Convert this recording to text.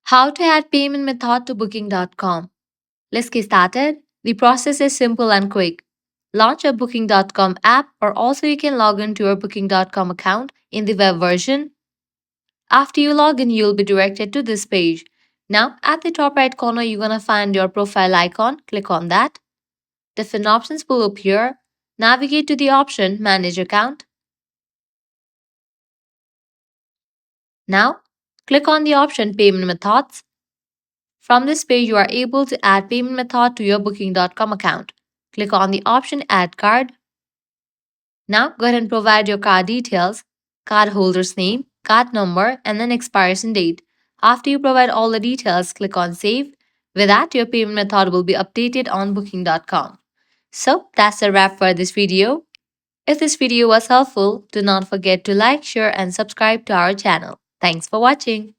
How to add payment method to Booking.com. Let's get started. The process is simple and quick. Launch a Booking.com app, or also you can log into your Booking.com account in the web version. After you log in, you'll be directed to this page. Now, at the top right corner, you're going to find your profile icon. Click on that. Different options will appear. Navigate to the option Manage Account. Now, click on the option Payment Methods. From this page, you are able to add payment method to your Booking.com account. Click on the option Add Card. Now, go ahead and provide your card details, card holder's name, card number, and then expiration date. After you provide all the details, click on Save. With that, your payment method will be updated on Booking.com. So, that's a wrap for this video. If this video was helpful, do not forget to like, share, and subscribe to our channel. Thanks for watching.